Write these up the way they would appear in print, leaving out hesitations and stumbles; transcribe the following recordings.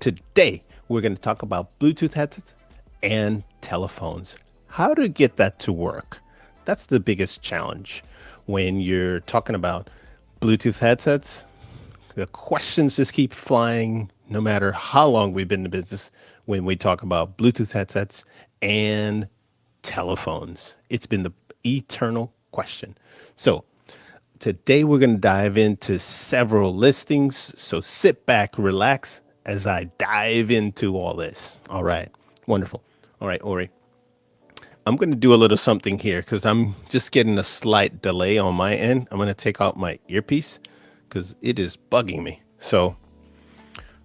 Today, we're going to talk about Bluetooth headsets and telephones. How to get that to work. That's the biggest challenge when you're talking about Bluetooth headsets. The questions just keep flying no matter how long we've been in business when we talk about Bluetooth headsets and telephones. It's been the eternal question. So, today we're going to dive into several listings. So sit back, relax as I dive into all this. All right. Wonderful. All right, Ori. I'm going to do a little something here because I'm just getting a slight delay on my end. I'm going to take out my earpiece because it is bugging me. So,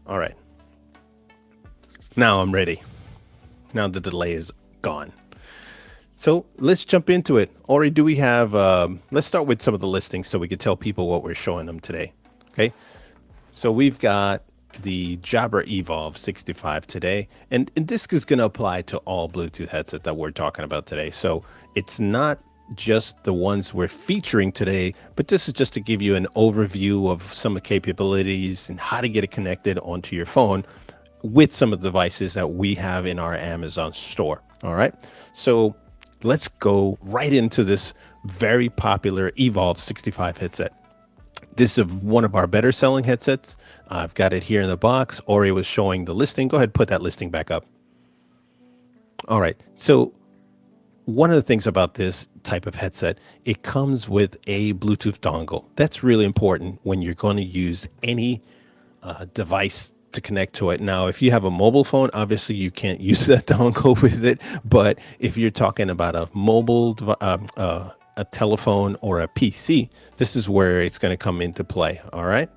all right. Now I'm ready. Now the delay is gone. So let's jump into it. Ori, do we have, let's start with some of the listings so we can tell people what we're showing them today. Okay. So we've got the Jabra Evolve 65 today. And this is going to apply to all Bluetooth headsets that we're talking about today. So it's not just the ones we're featuring today, but this is just to give you an overview of some of the capabilities and how to get it connected onto your phone with some of the devices that we have in our Amazon store. All right. So let's go right into this very popular Evolve 65 headset. This is one of our better selling headsets. I've got it here in the box. Ori was showing the listing. Go ahead, put that listing back up. All right. So one of the things about this type of headset, it comes with a Bluetooth dongle. That's really important when you're going to use any device to connect to it. Now, if you have a mobile phone, obviously you can't use that dongle with it. But if you're talking about a mobile, a telephone or a PC, this is where it's going to come into play. All right.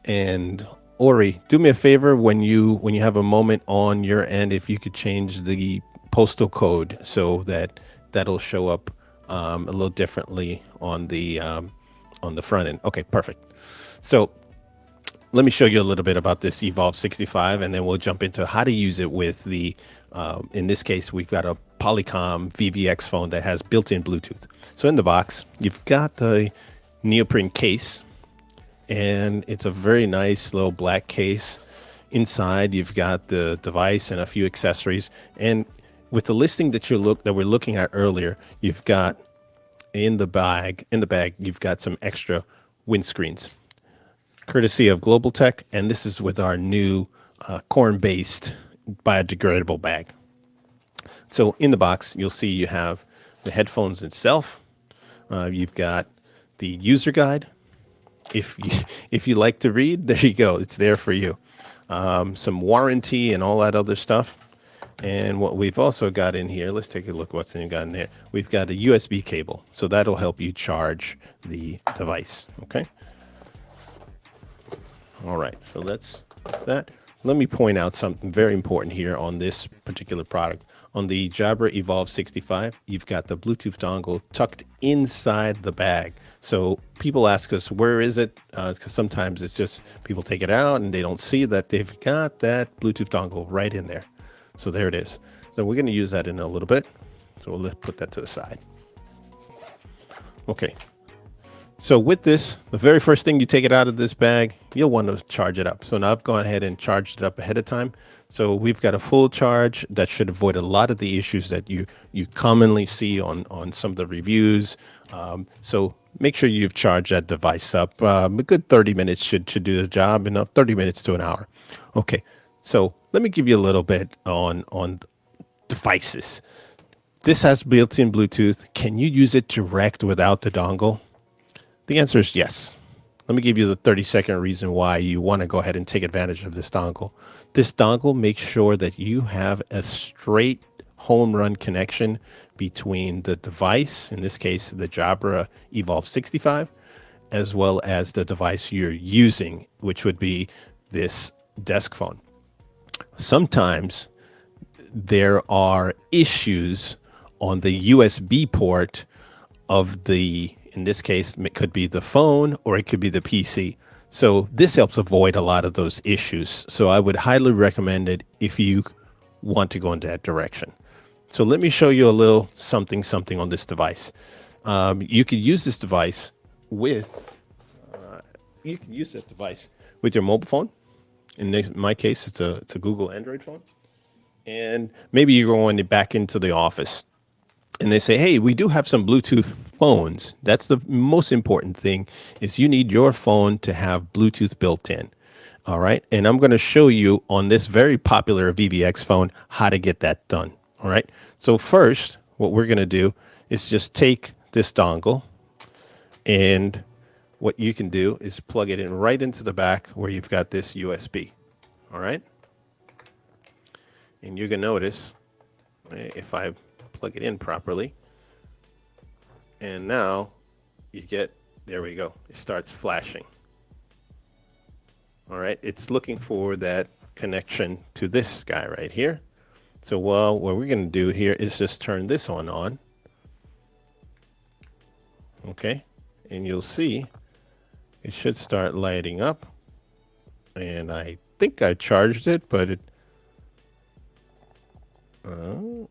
And Ori, do me a favor when you have a moment on your end, if you could change the postal code so that that'll show up a little differently on the front end. Okay, perfect. So let me show you a little bit about this Evolve 65, and then we'll jump into how to use it with the, in this case, we've got a Polycom VVX phone that has built-in Bluetooth. So in the box, you've got the neoprene case, and it's a very nice little black case. Inside, you've got the device and a few accessories. And with the listing that we're looking at earlier, you've got in the bag, you've got some extra windscreens, courtesy of Global Teck, and this is with our new corn-based biodegradable bag. So in the box, you'll see you have the headphones itself. You've got the user guide. If you like to read, there you go. It's there for you. Some warranty and all that other stuff. And what we've also got in here, let's take a look what's got in there. We've got a USB cable, so that'll help you charge the device. Okay. All right, so that's that. Let me point out something very important here on this particular product. On the Jabra Evolve 65, you've got the Bluetooth dongle tucked inside the bag. So people ask us, where is it? Because sometimes it's just people take it out and they don't see that they've got that Bluetooth dongle right in there. So there it is. So we're going to use that in a little bit. So we'll put that to the side. Okay. So with this, the very first thing you take it out of this bag, you'll want to charge it up. So now I've gone ahead and charged it up ahead of time. So we've got a full charge that should avoid a lot of the issues that you commonly see on some of the reviews. So make sure you've charged that device up. A good 30 minutes should do the job, enough 30 minutes to an hour. Okay, so let me give you a little bit on devices. This has built-in Bluetooth. Can you use it direct without the dongle? The answer is yes. Let me give you the 30-second reason why you want to go ahead and take advantage of this dongle. This dongle makes sure that you have a straight home run connection between the device, in this case, the Jabra Evolve 65, as well as the device you're using, which would be this desk phone. Sometimes there are issues on the USB port of the, in this case, it could be the phone or it could be the PC. So this helps avoid a lot of those issues. So I would highly recommend it if you want to go in that direction. So let me show you a little something on this device. You could use this device with, your mobile phone. my case, it's a Google Android phone. And maybe you're going back into the office and they say, hey, we do have some Bluetooth phones. That's the most important thing is you need your phone to have Bluetooth built in. All right. And I'm going to show you on this very popular VVX phone how to get that done. All right. So first, what we're going to do is just take this dongle, and what you can do is plug it in right into the back where you've got this USB. All right. And you can notice if I plug it in properly, and now you get, there we go, it starts flashing. All right, it's looking for that connection to this guy right here. So what we're going to do here is just turn this one on. Okay, and you'll see it should start lighting up. And I think I charged it, but it,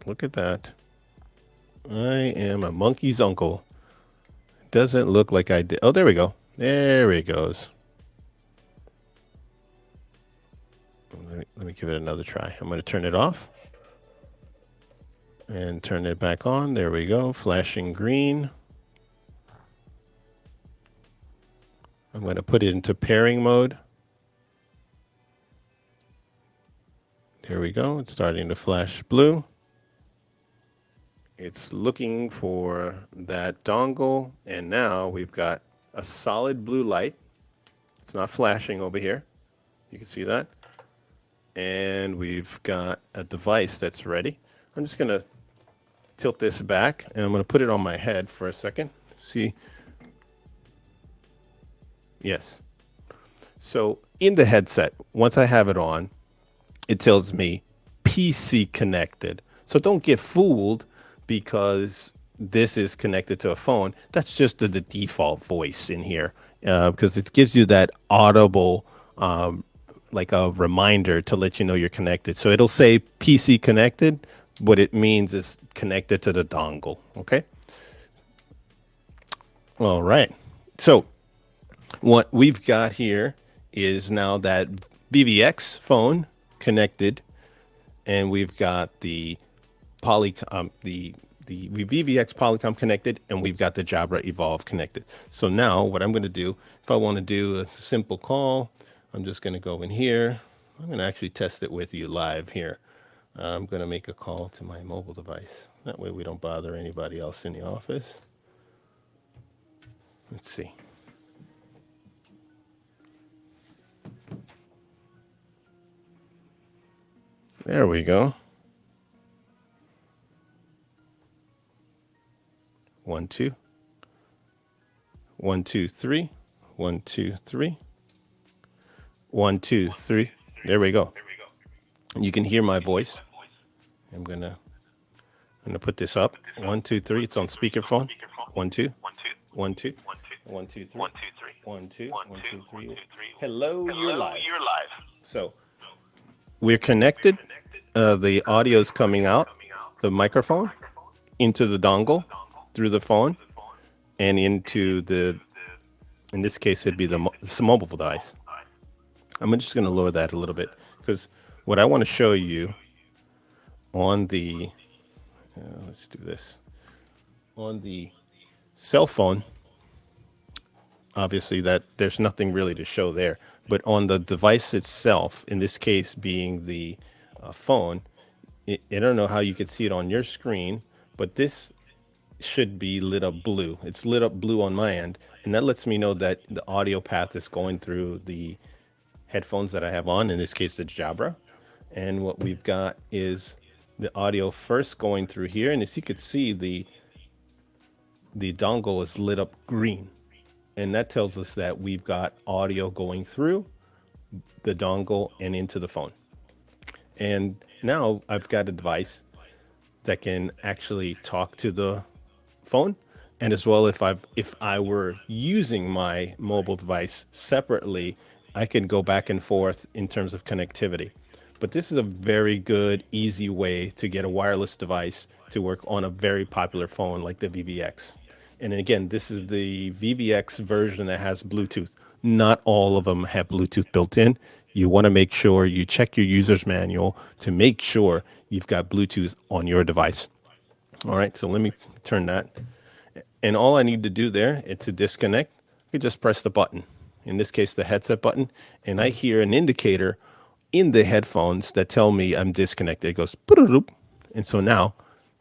look at that. I am a monkey's uncle. It doesn't look like I did. Oh, there we go. There it goes. Let me give it another try. I'm going to turn it off and turn it back on. There we go. Flashing green. I'm going to put it into pairing mode. There we go. It's starting to flash blue. It's looking for that dongle, and now we've got a solid blue light. It's not flashing over here. You can see that. And we've got a device that's ready. I'm just going to tilt this back, and I'm going to put it on my head for a second. See? Yes. So in the headset, once I have it on, it tells me PC connected. So don't get fooled because this is connected to a phone. That's just the default voice in here because it gives you that audible like a reminder to let you know you're connected. So it'll say PC connected. What it means is connected to the dongle. Okay. All right. So what we've got here is now that VVX phone connected, and we've got the the VVX Polycom connected, and we've got the Jabra Evolve connected. So now what I'm going to do, if I want to do a simple call, I'm just going to go in here. I'm going to actually test it with you live here. I'm going to make a call to my mobile device. That way we don't bother anybody else in the office. Let's see. There we go. 1 2 1 2 3 1 2 3 1 2 3. There we go. You can hear my voice. I'm gonna put this up. 1 2 3. It's on speakerphone. 1 2 1 2 1 2 3 1 2 1 2 3. Hello, you're live. So we're connected. The audio is coming out the microphone into the dongle through the phone and into the, in this case, it'd be the mobile device. I'm just going to lower that a little bit because what I want to show you on the, let's do this, on the cell phone, obviously that there's nothing really to show there, but on the device itself, in this case being the phone, I don't know how you could see it on your screen, but this should be lit up blue. It's lit up blue on my end, and that lets me know that the audio path is going through the headphones that I have on, in this case the Jabra. And what we've got is the audio first going through here, and as you could see, the dongle is lit up green, and that tells us that we've got audio going through the dongle and into the phone. And now I've got a device that can actually talk to the phone, and as well, if I were using my mobile device separately, I can go back and forth in terms of connectivity. But this is a very good, easy way to get a wireless device to work on a very popular phone like the VVX. And again, this is the VVX version that has Bluetooth. Not all of them have Bluetooth built in. you want to make sure you check your user's manual to make sure you've got Bluetooth on your device. All right, so let me turn that. And all I need to do there is to disconnect. You just press the button, in this case, the headset button, and I hear an indicator in the headphones that tell me I'm disconnected. It goes, and so now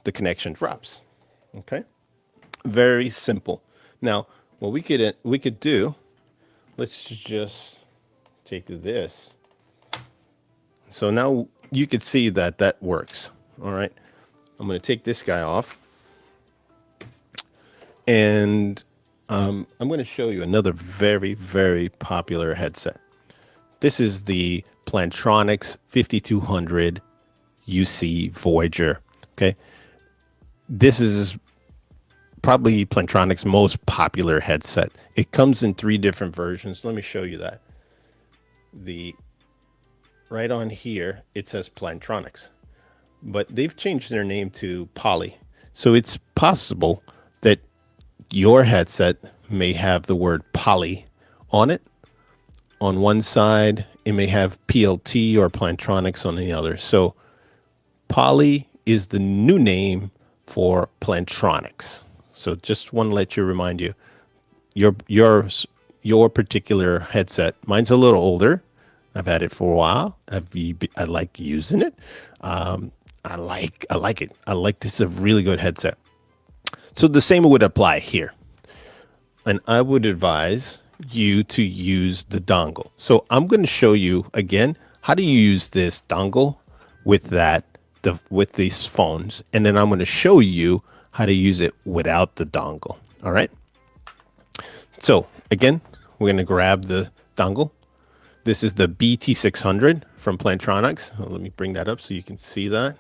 the connection drops. Okay, very simple. Now, what we could do, let's just take this. So now you could see that that works. All right, I'm going to take this guy off, and I'm going to show you another very, very popular headset. This is the Plantronics 5200 UC Voyager. Okay, this is probably Plantronics' most popular headset. It comes in 3 different versions. Let me show you that. Right on here, it says Plantronics, but they've changed their name to Poly. So it's possible that your headset may have the word Poly on it. On one side, it may have PLT or Plantronics on the other. So Poly is the new name for Plantronics. So just want to let you remind you, your particular headset. Mine's a little older. I've had it for a while. I like using it. I like it. I like this. Is a really good headset. So the same would apply here. And I would advise you to use the dongle. So I'm going to show you again how do you use this dongle with with these phones, and then I'm going to show you how to use it without the dongle. All right. So again, we're going to grab the dongle. This is the BT600 from Plantronics. Let me bring that up so you can see that.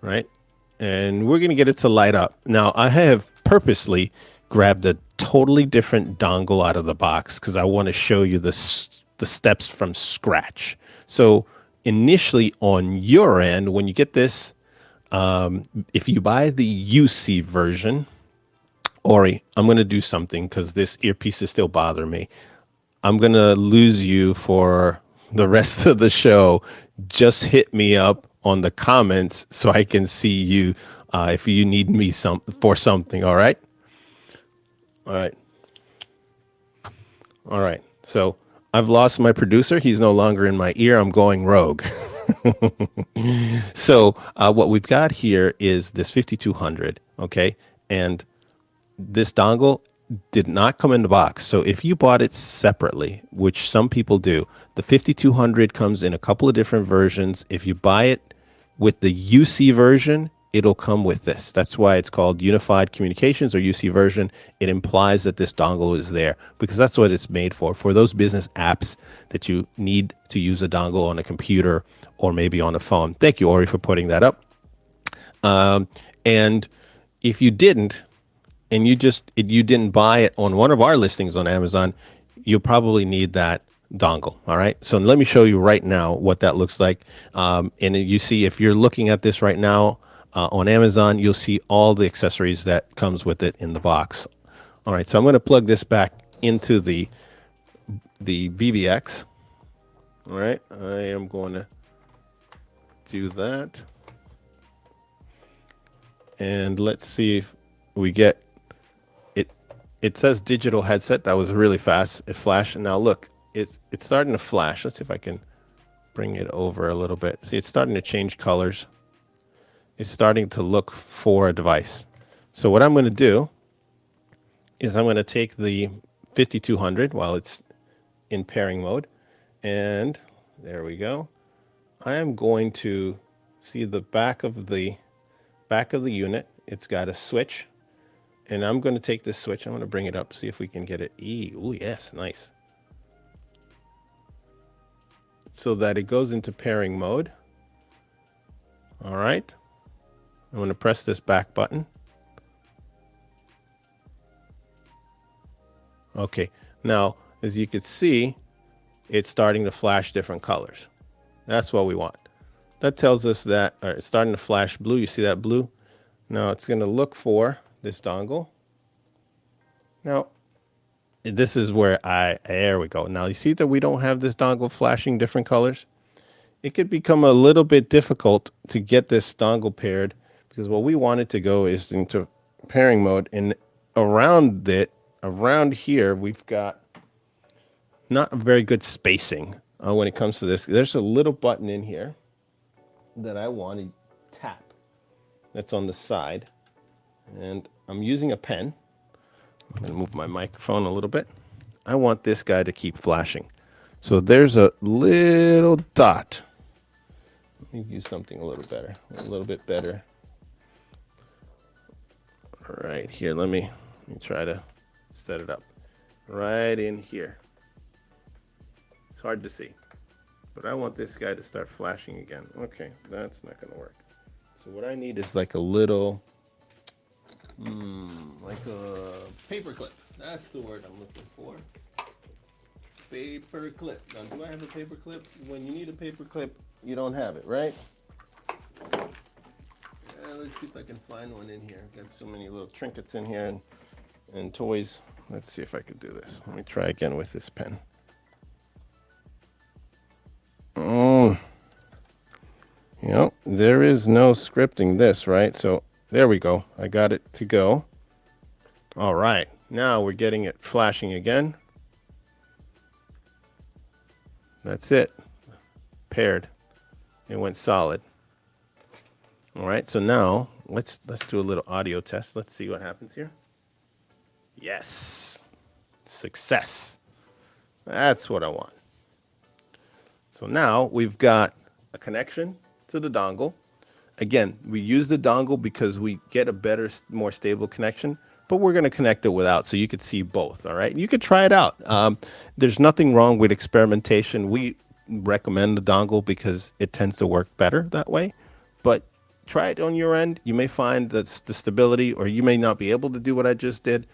Right. And we're going to get it to light up. Now, I have purposely grabbed a totally different dongle out of the box because I want to show you the steps from scratch. So initially on your end, when you get this, if you buy the UC version, Ori, I'm going to do something because this earpiece is still bothering me. I'm going to lose you for the rest of the show. Just hit me up on the comments so I can see you if you need me for something. All right. All right. All right. So I've lost my producer. He's no longer in my ear. I'm going rogue. So what we've got here is this 5200. Okay. And this dongle did not come in the box. So if you bought it separately, which some people do, the 5200 comes in a couple of different versions. If you buy it with the UC version, it'll come with this. That's why it's called Unified Communications or UC version. It implies that this dongle is there because that's what it's made for those business apps that you need to use a dongle on a computer or maybe on a phone. Thank you, Ori, for putting that up. And if you didn't, and you didn't buy it on one of our listings on Amazon, you'll probably need that dongle. All right. So let me show you right now what that looks like. And you see, if you're looking at this right now on Amazon, you'll see all the accessories that comes with it in the box. All right. So I'm going to plug this back into the VVX. All right. I am going to do that. And let's see if we get it. It says digital headset. That was really fast. It flashed. And now look, it's starting to flash. Let's see if I can bring it over a little bit. See, it's starting to change colors. It's starting to look for a device. So what I'm going to do is I'm going to take the 5200 while it's in pairing mode. And there we go. I am going to see the back of the unit. It's got a switch. And I'm going to take this switch. I'm going to bring it up, see if we can get it. Oh, yes, nice. So that it goes into pairing mode. All right. I'm going to press this back button. Okay. Now, as you can see, it's starting to flash different colors. That's what we want. That tells us that it's starting to flash blue. You see that blue? Now it's going to look for this dongle. Now, this is where there we go. Now you see that we don't have this dongle flashing different colors. It could become a little bit difficult to get this dongle paired because what we want it to go is into pairing mode, and around here, we've got not very good spacing when it comes to this. There's a little button in here that I want to tap. That's on the side, and I'm using a pen. I'm going to move my microphone a little bit. I want this guy to keep flashing. So there's a little dot. Let me use something a little better, a little bit better. All right, here, let me try to set it up right in here. It's hard to see, but I want this guy to start flashing again. Okay, that's not going to work. So what I need is like a little, like a paper clip. That's the word I'm looking for. Paper clip. Now, do I have a paper clip? When you need a paper clip, you don't have it, right? Let's see if I can find one in here. I've got so many little trinkets in here and toys. Let's see if I can do this. Let me try again with this pen. You know, there is no scripting this, right? So there we go. I got it to go. All right. Now we're getting it flashing again. That's it. Paired. It went solid. All right. So now let's do a little audio test. Let's see what happens here. Yes. Success. That's what I want. So now we've got a connection to the dongle. Again, we use the dongle because we get a better, more stable connection, but we're going to connect it without so you could see both. All right. You could try it out. There's nothing wrong with experimentation. We recommend the dongle because it tends to work better that way, but try it on your end. You may find that's the stability, or you may not be able to do what I just did.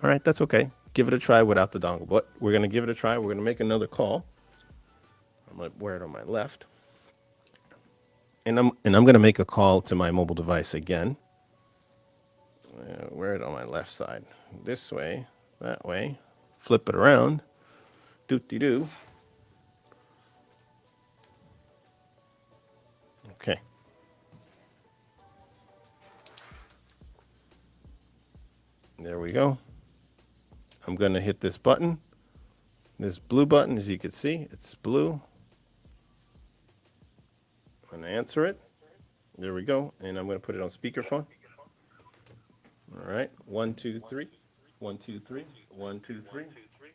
All right. That's okay. Give it a try without the dongle, but we're going to give it a try. We're going to make another call. I'm going to wear it on my left. And I'm going to make a call to my mobile device again. Wear it on my left side. This way, that way. Flip it around. Doot-de-doo. Okay. There we go. I'm going to hit this button. This blue button, as you can see, it's blue. I'm going to answer it. There we go. And I'm going to put it on speakerphone. All right. 1, 2, 3. 1, 2, 3. 1, 2, 3.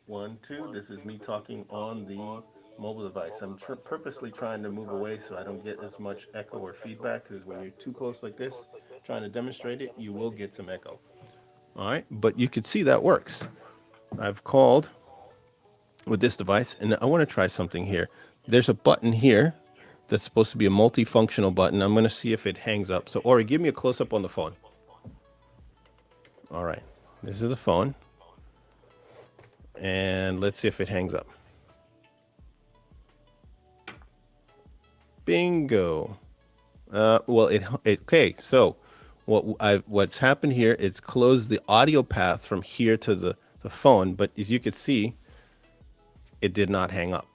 1, 2. This is me talking on the mobile device. I'm purposely trying to move away so I don't get as much echo or feedback, because when you're too close like this, trying to demonstrate it, you will get some echo. All right. But you can see that works. I've called with this device, and I want to try something here. There's a button here that's supposed to be a multifunctional button. I'm going to see if it hangs up. So, Ori, give me a close-up on the phone. All right. This is the phone. And let's see if it hangs up. Bingo. Okay. So, what's happened here is closed the audio path from here to the phone. But as you can see, it did not hang up.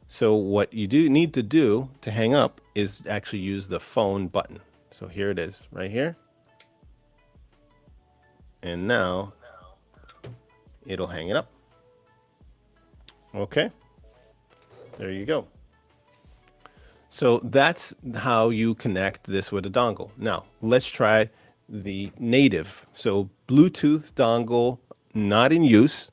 So what you do need to do to hang up is actually use the phone button. So here it is, right here. And now it'll hang it up. Okay. There you go. So that's how you connect this with a dongle. Now, let's try the native. So Bluetooth dongle, not in use.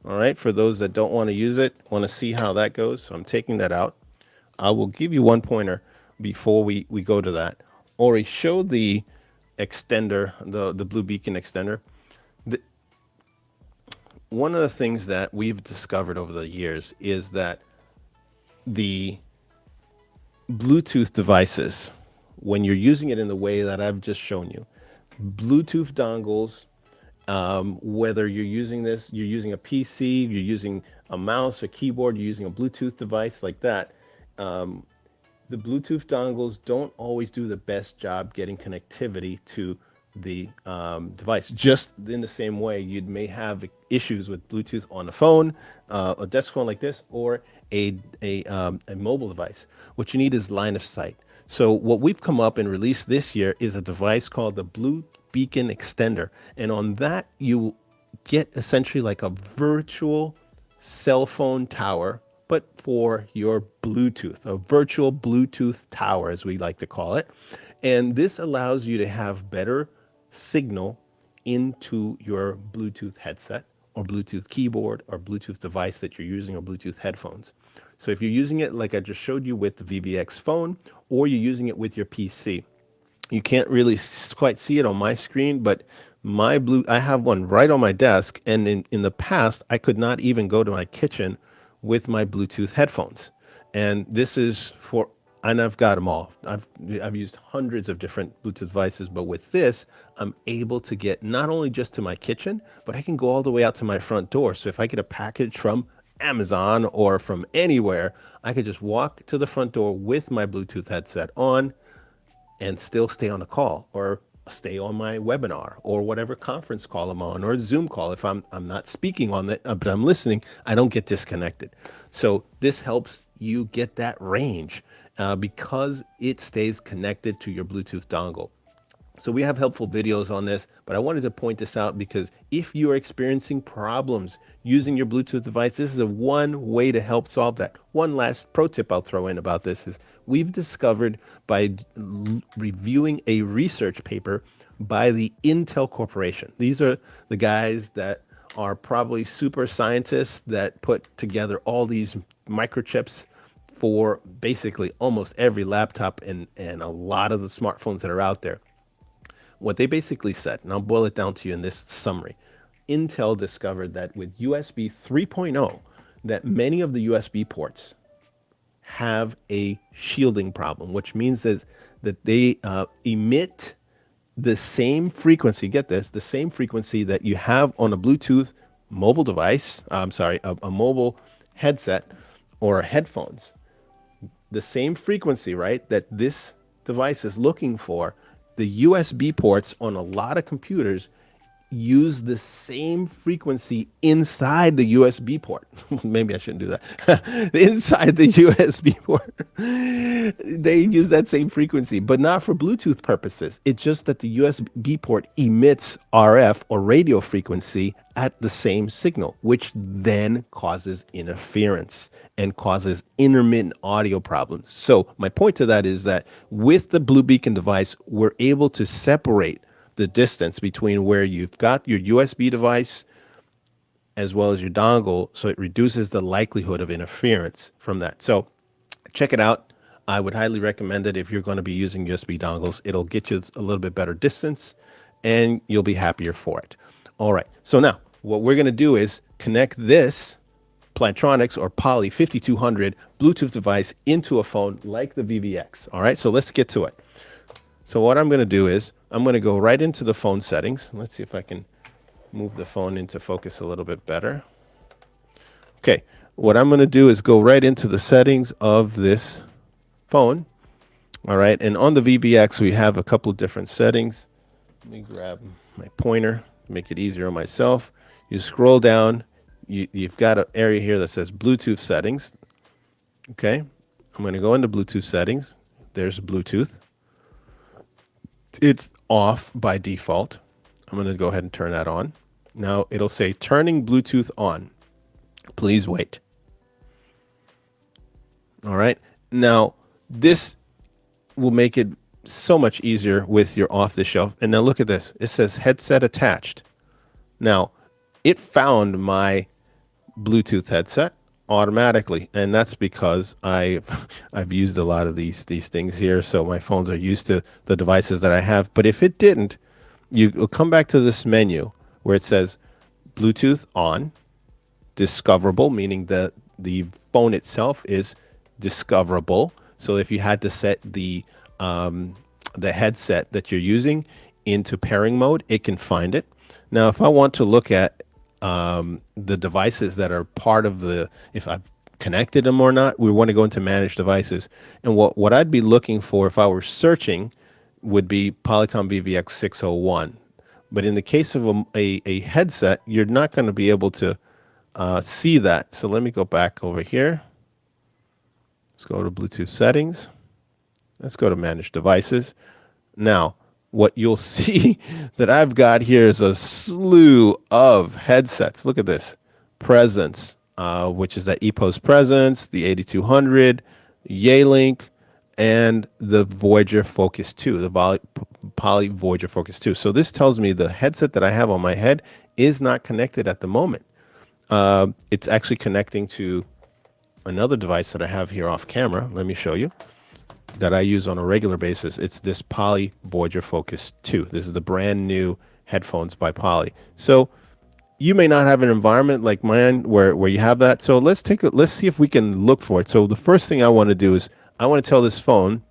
All right, for those that don't want to use it, want to see how that goes. So I'm taking that out. I will give you one pointer before we go to that. Ori, show the extender, the blue beacon extender. One of the things that we've discovered over the years is that the Bluetooth devices, when you're using it in the way that I've just shown you, Bluetooth dongles, whether you're using this, you're using a PC, you're using a mouse, a keyboard, you're using a Bluetooth device like that, the Bluetooth dongles don't always do the best job getting connectivity to the device. Just in the same way, you may have issues with Bluetooth on a phone, a desk phone like this, or a mobile device. What you need is line of sight. So what we've come up and released this year is a device called the Blue Beacon Extender, and on that you get essentially like a virtual cell phone tower, but for your Bluetooth, a virtual Bluetooth tower, as we like to call it. And this allows you to have better signal into your Bluetooth headset or Bluetooth keyboard or Bluetooth device that you're using, or Bluetooth headphones. So if you're using it like I just showed you with the VVX phone, or you're using it with your PC, you can't really quite see it on my screen, but I have one right on my desk. And in the past, I could not even go to my kitchen with my Bluetooth headphones. And this is for, and I've got them all. I've used hundreds of different Bluetooth devices, but with this, I'm able to get not only just to my kitchen, but I can go all the way out to my front door. So if I get a package from Amazon or from anywhere, I could just walk to the front door with my Bluetooth headset on and still stay on the call, or stay on my webinar, or whatever conference call I'm on, or a Zoom call. If I'm not speaking on it, but I'm listening, I don't get disconnected. So this helps you get that range because it stays connected to your Bluetooth dongle. So we have helpful videos on this, but I wanted to point this out because if you are experiencing problems using your Bluetooth device, this is a one way to help solve that. One last pro tip I'll throw in about this is we've discovered by reviewing a research paper by the Intel Corporation. These are the guys that are probably super scientists that put together all these microchips for basically almost every laptop and a lot of the smartphones that are out there. What they basically said, and I'll boil it down to you in this summary, Intel discovered that with USB 3.0, that many of the USB ports have a shielding problem, which means that they emit the same frequency, get this, the same frequency that you have on a Bluetooth mobile device, a mobile headset or headphones. The same frequency, right, that this device is looking for. The USB ports on a lot of computers use the same frequency inside the USB port. Maybe I shouldn't do that. Inside the USB port, they use that same frequency, but not for Bluetooth purposes. It's just that the USB port emits RF or radio frequency at the same signal, which then causes interference and causes intermittent audio problems. So my point to that is that with the Blue Beacon device, we're able to separate the distance between where you've got your USB device as well as your dongle, so it reduces the likelihood of interference from that. So check it out. I would highly recommend it if you're going to be using USB dongles. It'll get you a little bit better distance and you'll be happier for it. All right, so now what we're going to do is connect this Plantronics or Poly 5200 Bluetooth device into a phone like the VVX. All right, so let's get to it. So what I'm going to do is I'm going to go right into the phone settings. Let's see if I can move the phone into focus a little bit better. Okay, what I'm going to do is go right into the settings of this phone. All right, and on the VVX, we have a couple of different settings. Let me grab my pointer, make it easier on myself. You scroll down, you've got an area here that says Bluetooth settings. Okay, I'm going to go into Bluetooth settings. There's Bluetooth. It's off by default. I'm going to go ahead and turn that on. Now it'll say turning Bluetooth on. Please wait. All right. Now this will make it so much easier with your off the shelf. And now look at this. It says headset attached. Now it found my Bluetooth headset automatically, and that's because I've used a lot of these things here, so my phones are used to the devices that I have. But if it didn't, you'll come back to this menu where it says Bluetooth on, discoverable, meaning that the phone itself is discoverable. So if you had to set the headset that you're using into pairing mode, it can find it. Now, if I want to look at the devices that are part of if I've connected them or not, we want to go into manage devices. And what I'd be looking for if I were searching would be Polycom VVX 601. But in the case of a headset, you're not going to be able to see that. So let me go back over here. Let's go to Bluetooth settings. Let's go to manage devices. Now, what you'll see that I've got here is a slew of headsets. Look at this. Presence, which is that EPOS Presence, the 8200, Yealink, and the Voyager Focus 2, the Poly Voyager Focus 2. So this tells me the headset that I have on my head is not connected at the moment. It's actually connecting to another device that I have here off camera. Let me show you, that I use on a regular basis. It's this Poly Voyager Focus 2. This is the brand new headphones by Poly. So you may not have an environment like mine where you have that. So let's see if we can look for it. So the first thing I want to do is I want to tell this phone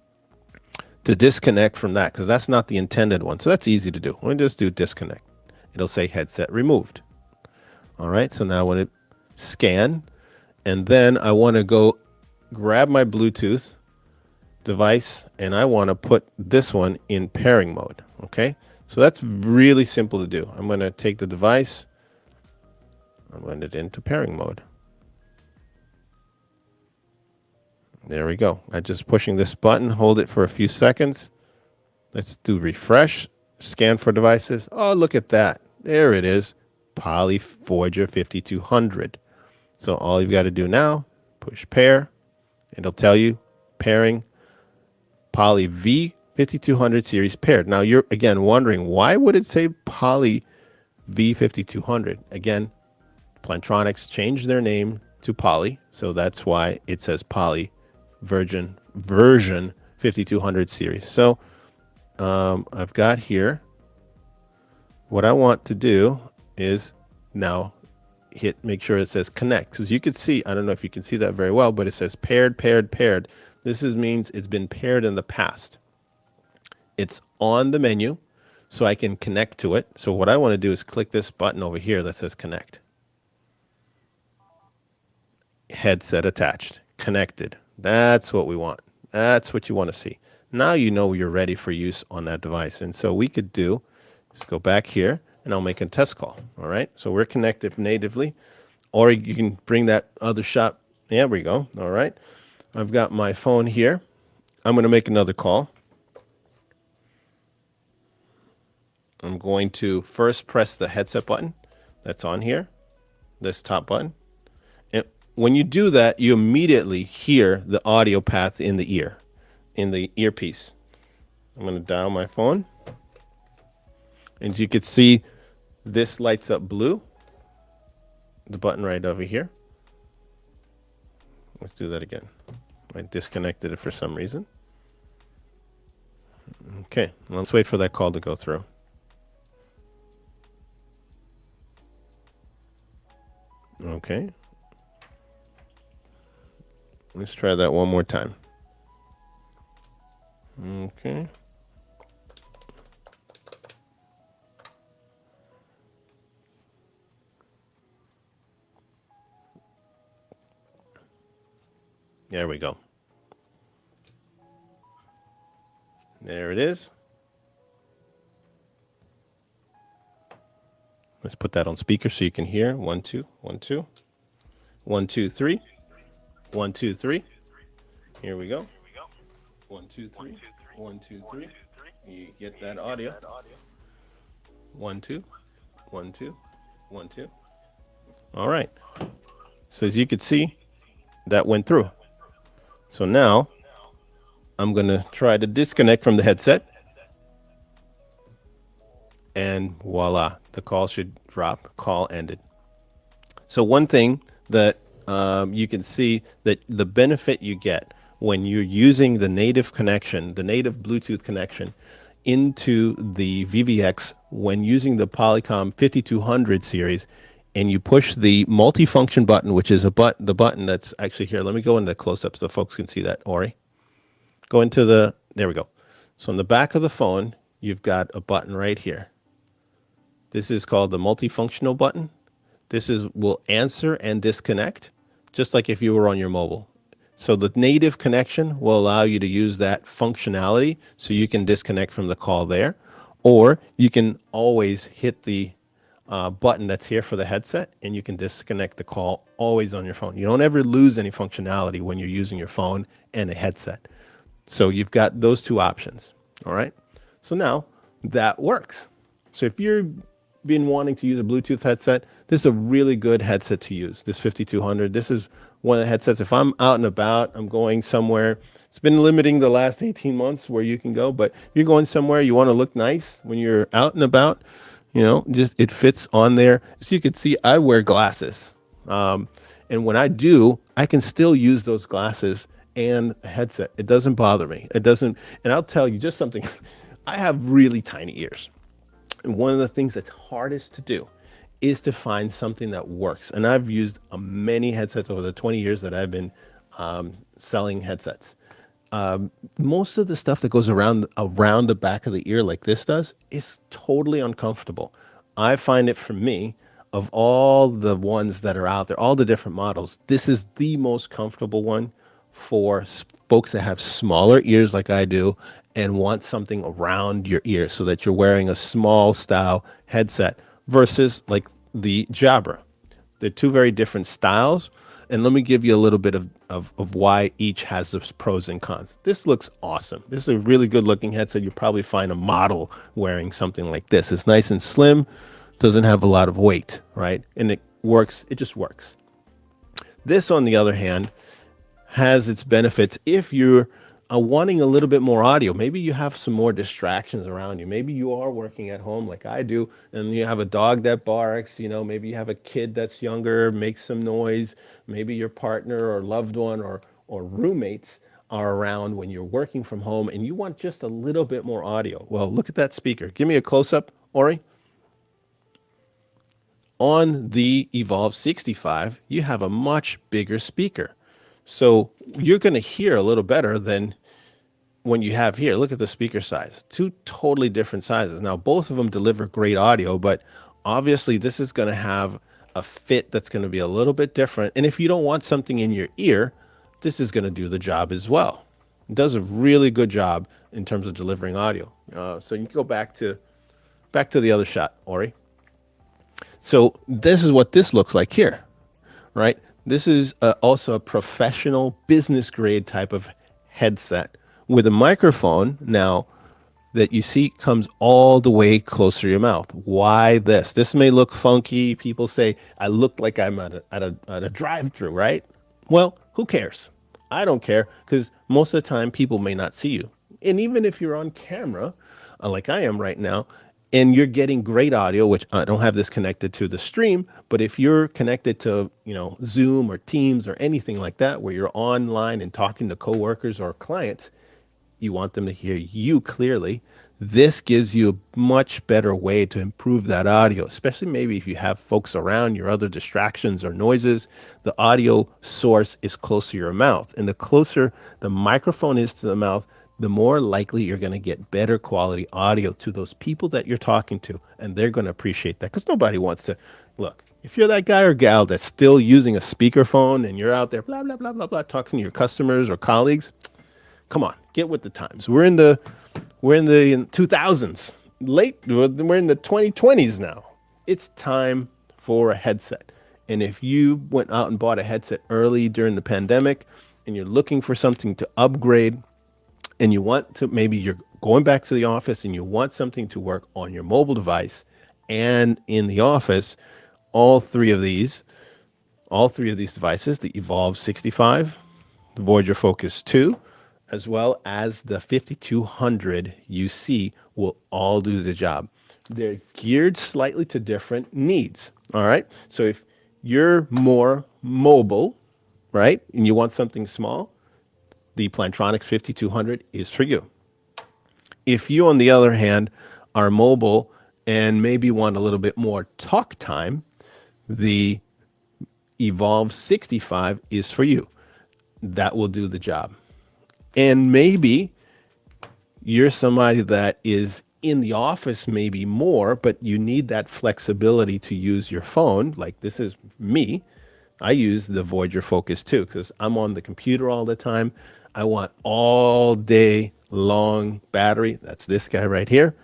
to disconnect from that, because that's not the intended one. So that's easy to do. Let me just do disconnect. It'll say headset removed. All right, so now I want to scan, and then I want to go grab my Bluetooth device, and I want to put this one in pairing mode. Okay, so that's really simple to do. I'm going to take the device, I'm going to it into pairing mode. There we go. I'm just pushing this button, hold it for a few seconds. Let's do refresh, scan for devices. Oh, look at that. There it is. Poly Voyager 5200. So all you've got to do now, push pair. It'll tell you pairing Poly V5200 series paired. Now you're again wondering, why would it say Poly V5200? Again, Plantronics changed their name to Poly, so that's why it says Poly version 5200 series. So I've got here, what I want to do is now make sure it says connect, because you could see, I don't know if you can see that very well, but it says paired, paired, paired. This means it's been paired in the past. It's on the menu, so I can connect to it. So what I want to do is click this button over here that says connect. Headset attached, connected. That's what we want. That's what you want to see. Now you know you're ready for use on that device. And so we could do, let's go back here, and I'll make a test call. All right, so we're connected natively, or you can bring that other shot. There we go. All right, I've got my phone here. I'm going to make another call. I'm going to first press the headset button that's on here, this top button. And when you do that, you immediately hear the audio path in the ear, in the earpiece. I'm going to dial my phone. And you can see this lights up blue, the button right over here. Let's do that again. I disconnected it for some reason. Okay, let's wait for that call to go through. Okay. Let's try that one more time. Okay. There we go. There it is. Let's put that on speaker so you can hear. 1, 2, 1, 2. 1, 2, 3. 1, 2, 3. Here we go. 1, 2, 3. 1, 2, 3. You get that audio. 1, 2. 1, 2. 1, 2. All right. So as you can see, that went through. So now I'm going to try to disconnect from the headset. And voila, the call should drop. Call ended. So one thing that you can see, that the benefit you get when you're using the native connection, the native Bluetooth connection into the VVX, when using the Polycom 5200 series, and you push the multifunction button, which is the button that's actually here. Let me go into close-up so folks can see that, Ori. Go into the, there we go. So on the back of the phone, you've got a button right here. This is called the multifunctional button. This will answer and disconnect, just like if you were on your mobile. So the native connection will allow you to use that functionality so you can disconnect from the call there, or you can always hit the button that's here for the headset and you can disconnect the call always on your phone. You don't ever lose any functionality when you're using your phone and a headset. So you've got those two options. All right. So now that works. So if you're been wanting to use a Bluetooth headset, this is a really good headset to use. This 5200, this is one of the headsets. If I'm out and about, I'm going somewhere. It's been limiting the last 18 months where you can go, but you're going somewhere, you want to look nice when you're out and about, just it fits on there. So you can see I wear glasses. And when I do, I can still use those glasses and a headset. It doesn't bother me. It doesn't. And I'll tell you just something. I have really tiny ears. And one of the things that's hardest to do is to find something that works. And I've used many headsets over the 20 years that I've been selling headsets. Most of the stuff that goes around the back of the ear like this does is totally uncomfortable. I find it for me, of all the ones that are out there, all the different models, this is the most comfortable one for folks that have smaller ears like I do and want something around your ear so that you're wearing a small style headset versus like the Jabra. They're two very different styles. And let me give you a little bit of why each has its pros and cons. This looks awesome. This is a really good looking headset. You'll probably find a model wearing something like this. It's nice and slim, doesn't have a lot of weight, right? And it works, it just works. This, on the other hand, has its benefits if you're wanting a little bit more audio. Maybe you have some more distractions around you. Maybe you are working at home like I do, and you have a dog that barks, maybe you have a kid that's younger, makes some noise. Maybe your partner or loved one or roommates are around when you're working from home and you want just a little bit more audio. Well, look at that speaker. Give me a close-up, Ori. On the Evolve 65, you have a much bigger speaker. So you're going to hear a little better than when you have here. Look at the speaker size, two totally different sizes. Now, both of them deliver great audio, but obviously this is going to have a fit that's going to be a little bit different. And if you don't want something in your ear, this is going to do the job as well. It does a really good job in terms of delivering audio. So you can go back to the other shot, Ori. So this is what this looks like here, right? This is also a professional business grade type of headset with a microphone now that you see comes all the way closer to your mouth. Why this? This may look funky. People say I look like I'm at a drive-through, right? Well, who cares? I don't care, because most of the time people may not see you. And even if you're on camera, like I am right now, and you're getting great audio, which I don't have this connected to the stream, but if you're connected to, Zoom or Teams or anything like that, where you're online and talking to coworkers or clients, you want them to hear you clearly. This gives you a much better way to improve that audio, especially maybe if you have folks around, your other distractions or noises. The audio source is close to your mouth, and the closer the microphone is to the mouth, the more likely you're going to get better quality audio to those people that you're talking to. And they're going to appreciate that, because nobody wants to look. If you're that guy or gal that's still using a speakerphone and you're out there, blah, blah, blah, blah, blah, talking to your customers or colleagues, come on, get with the times. We're in the 2000s, we're in the 2020s now. It's time for a headset. And if you went out and bought a headset early during the pandemic and you're looking for something to upgrade, and you want to, maybe you're going back to the office and you want something to work on your mobile device and in the office, all three of these devices, the Evolve 65, the Voyager Focus 2, as well as the 5200 UC will all do the job. They're geared slightly to different needs. All right. So if you're more mobile, right, and you want something small, the Plantronics 5200 is for you. If you, on the other hand, are mobile and maybe want a little bit more talk time, the Evolve 65 is for you. That will do the job. And maybe you're somebody that is in the office maybe more, but you need that flexibility to use your phone, like this is me. I use the Voyager Focus too because I'm on the computer all the time. I want all day long battery. That's this guy right here.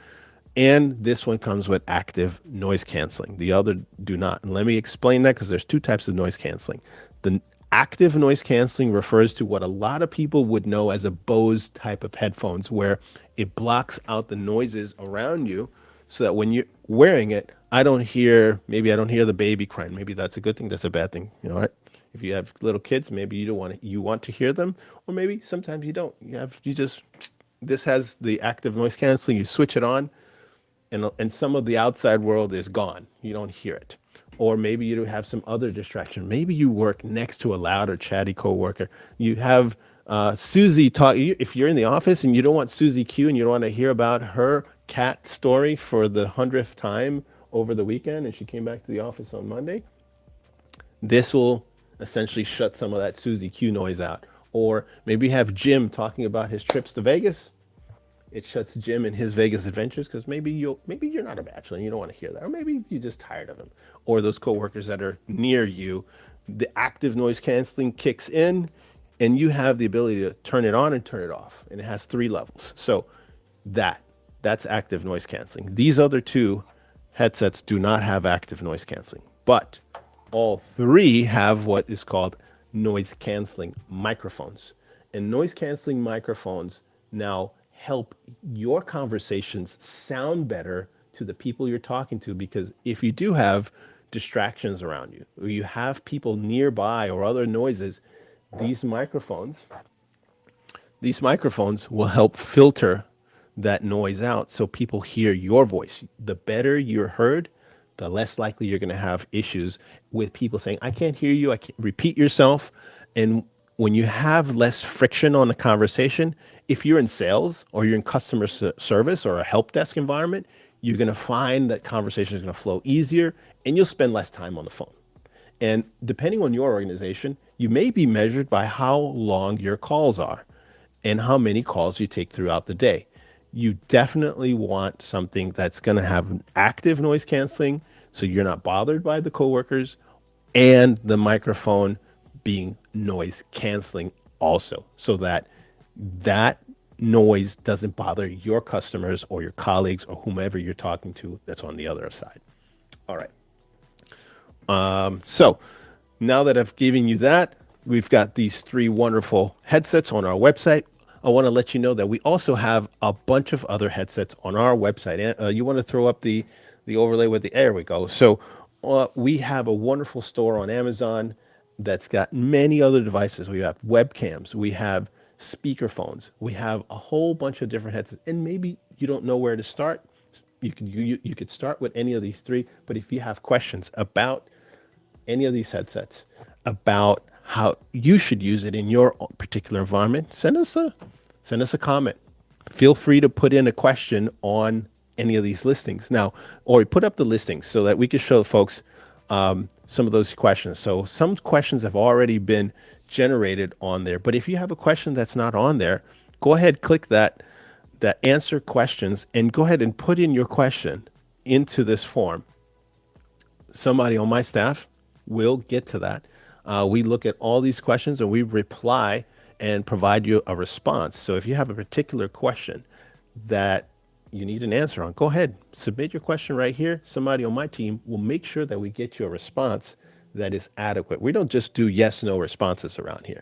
And this one comes with active noise canceling. The other do not. And let me explain that because there's two types of noise canceling. The active noise canceling refers to what a lot of people would know as a Bose type of headphones, where it blocks out the noises around you so that when you're wearing it, maybe I don't hear the baby crying. Maybe that's a good thing, that's a bad thing. You know what? If you have little kids, maybe you want to hear them, or maybe sometimes you don't. This has the active noise canceling. You switch it on, and some of the outside world is gone. You don't hear it. Or maybe you have some other distraction. Maybe you work next to a loud or chatty coworker. You have Susie talk. If you're in the office and you don't want Susie Q and you don't want to hear about her cat story for the 100th time over the weekend, and she came back to the office on Monday, this will essentially shut some of that Susie Q noise out. Or maybe you have Jim talking about his trips to Vegas. It shuts Jim and his Vegas adventures because maybe you're not a bachelor and you don't want to hear that, or maybe you're just tired of him. Or those coworkers that are near you, the active noise canceling kicks in, and you have the ability to turn it on and turn it off, and it has 3 levels. So that's active noise canceling. These other 2 headsets do not have active noise canceling, but all 3 have what is called noise canceling microphones. And noise canceling microphones now help your conversations sound better to the people you're talking to, because if you do have distractions around you, or you have people nearby or other noises, these microphones will help filter that noise out so people hear your voice. The better you're heard, the less likely you're going to have issues with people saying, I can't hear you, I can't repeat yourself. And when you have less friction on the conversation, if you're in sales or you're in customer service or a help desk environment, you're going to find that conversation is going to flow easier and you'll spend less time on the phone. And depending on your organization, you may be measured by how long your calls are and how many calls you take throughout the day. You definitely want something that's going to have an active noise canceling so you're not bothered by the coworkers, and the microphone being noise canceling also, so that noise doesn't bother your customers or your colleagues or whomever you're talking to that's on the other side. All right. So now that I've given you that, we've got these 3 wonderful headsets on our website. I want to let you know that we also have a bunch of other headsets on our website. You want to throw up the overlay with there we go. So we have a wonderful store on Amazon that's got many other devices. We have webcams, we have speakerphones, we have a whole bunch of different headsets. And maybe you don't know where to start. You could start with any of these 3. But if you have questions about any of these headsets, about how you should use it in your particular environment, send us a comment. Feel free to put in a question on any of these listings now, or put up the listings so that we can show folks some of those questions. So some questions have already been generated on there, but if you have a question that's not on there, go ahead, click that answer questions, and go ahead and put in your question into this form. Somebody on my staff will get to that. We look at all these questions and we reply and provide you a response. So if you have a particular question that you need an answer on, go ahead, submit your question right here. Somebody on my team will make sure that we get you a response that is adequate. We don't just do yes, no responses around here.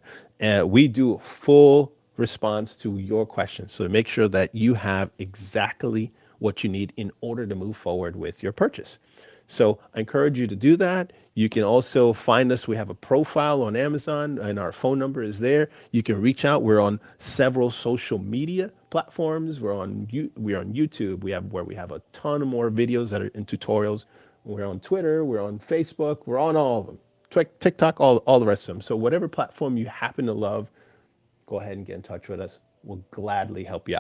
We do a full response to your questions. So make sure that you have exactly what you need in order to move forward with your purchase. So I encourage you to do that. You can also find us. We have a profile on Amazon and our phone number is there. You can reach out. We're on several social media platforms. We're on YouTube. We have a ton of more videos that are in tutorials. We're on Twitter. We're on Facebook. We're on all of them. TikTok, all the rest of them. So whatever platform you happen to love, go ahead and get in touch with us. We'll gladly help you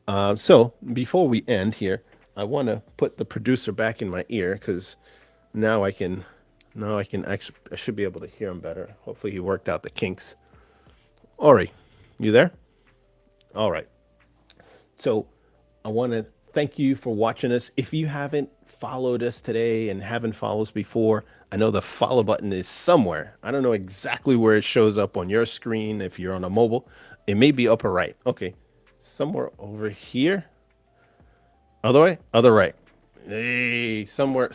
out. So before we end here, I want to put the producer back in my ear because now I should be able to hear him better. Hopefully he worked out the kinks. Ori, you there? All right. So I want to Thank you for watching us. If you haven't followed us today and haven't followed us before, I know the follow button is somewhere. I don't know exactly where it shows up on your screen if you're on a mobile. It may be upper right. Okay, somewhere over here. Other way, other right. Hey, somewhere,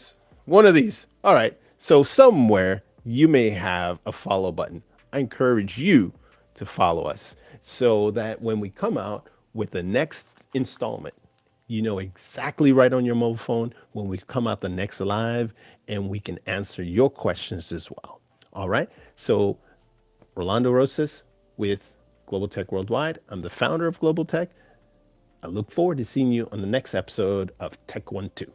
one of these. All right. So somewhere you may have a follow button. I encourage you to follow us so that when we come out with the next installment, you know exactly right on your mobile phone when we come out the next live, and we can answer your questions as well. All right. So Rolando Rosas with Global Tech Worldwide. I'm the founder of Global Tech. I look forward to seeing you on the next episode of Tech 1-2.